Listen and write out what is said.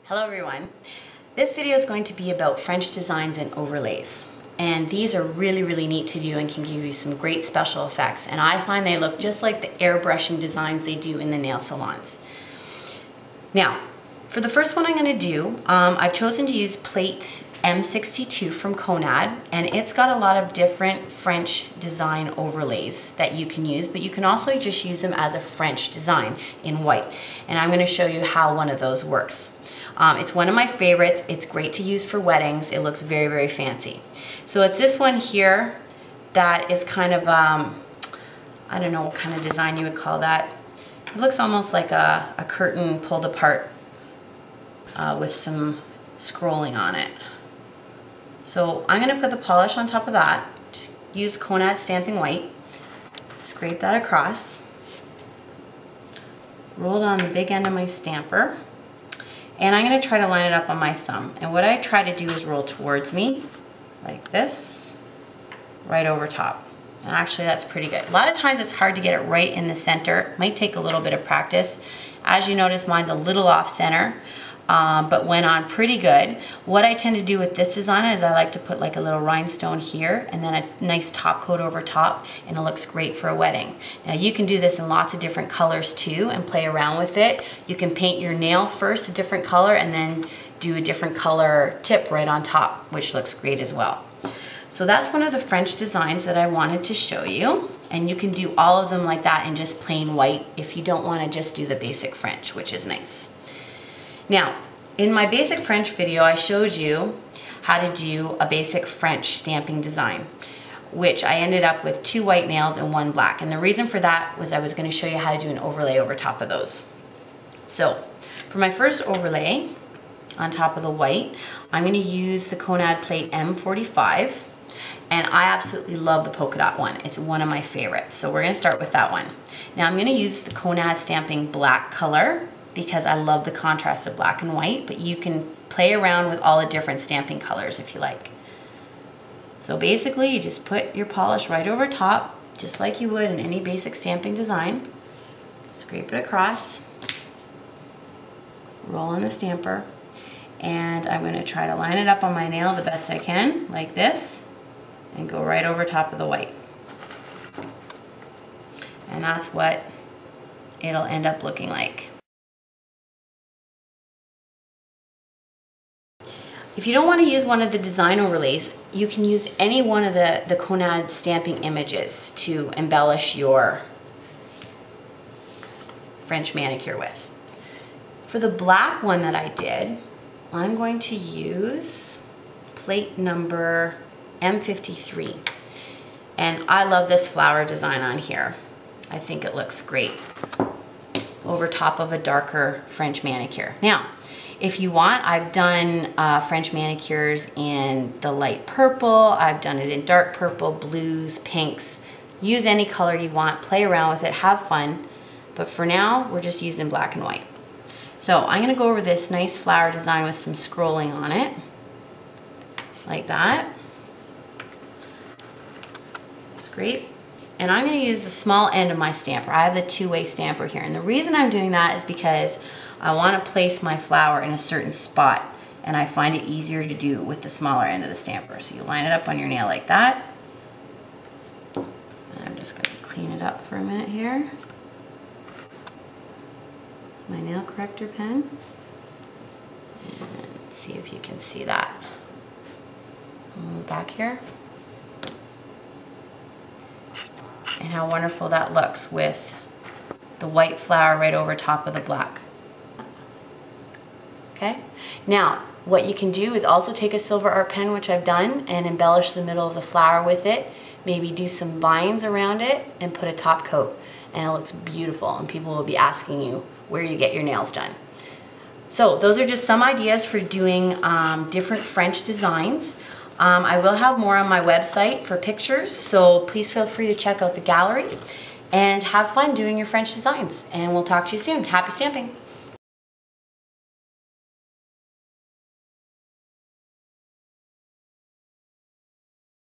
Hello everyone. This video is going to be about French designs and overlays. And these are really neat to do and can give you some great special effects. And I find they look just like the airbrushing designs they do in the nail salons. Now, for the first one I'm going to do, I've chosen to use plate M62 from Conad, and it's got a lot of different French design overlays that you can use, but you can also just use them as a French design in white. And I'm going to show you how one of those works. It's one of my favorites. It's great to use for weddings. It looks very fancy. So it's this one here that is kind of, I don't know what kind of design you would call that. It looks almost like a curtain pulled apart with some scrolling on it. So I'm going to put the polish on top of that. Just use Conad Stamping White. Scrape that across. Roll it on the big end of my stamper. And I'm going to try to line it up on my thumb. And what I try to do is roll towards me, like this, right over top. And actually that's pretty good. A lot of times it's hard to get it right in the center. It might take a little bit of practice. As you notice, mine's a little off center, but went on pretty good. What I tend to do with this design is I like to put like a little rhinestone here and then a nice top coat over top, and it looks great for a wedding. Now you can do this in lots of different colors too and play around with it. You can paint your nail first a different color and then do a different color tip right on top, which looks great as well. So that's one of the French designs that I wanted to show you, and you can do all of them like that in just plain white if you don't want to just do the basic French, which is nice. Now, in my basic French video, I showed you how to do a basic French stamping design, which I ended up with 2 white nails and 1 black. And the reason for that was I was going to show you how to do an overlay over top of those. So, for my first overlay on top of the white, I'm going to use the Conad plate M45. And I absolutely love the polka dot one. It's one of my favorites. So we're going to start with that one. Now I'm going to use the Conad Stamping Black color because I love the contrast of black and white, but you can play around with all the different stamping colors if you like. So basically you just put your polish right over top, just like you would in any basic stamping design. Scrape it across, roll in the stamper, and I'm going to try to line it up on my nail the best I can, like this, and go right over top of the white. And that's what it'll end up looking like. If you don't want to use one of the design overlays, you can use any one of the Conad stamping images to embellish your French manicure with. For the black one that I did, I'm going to use plate number M53. And I love this flower design on here. I think it looks great over top of a darker French manicure. Now, if you want, I've done French manicures in the light purple. I've done it in dark purple, blues, pinks. Use any color you want, play around with it, have fun. But for now, we're just using black and white. So I'm gonna go over this nice flower design with some scrolling on it, like that. It's great. And I'm going to use the small end of my stamper. I have the 2-way stamper here. And the reason I'm doing that is because I want to place my flower in a certain spot. And I find it easier to do with the smaller end of the stamper. So you line it up on your nail like that. And I'm just going to clean it up for a minute here. My nail corrector pen. And see if you can see that. I'll move back here. And how wonderful that looks with the white flower right over top of the black. Okay? Now, what you can do is also take a silver art pen, which I've done, and embellish the middle of the flower with it. Maybe do some vines around it and put a top coat. And it looks beautiful, and people will be asking you where you get your nails done. So those are just some ideas for doing different French designs. I will have more on my website for pictures, so please feel free to check out the gallery and have fun doing your French designs. And we'll talk to you soon. Happy stamping!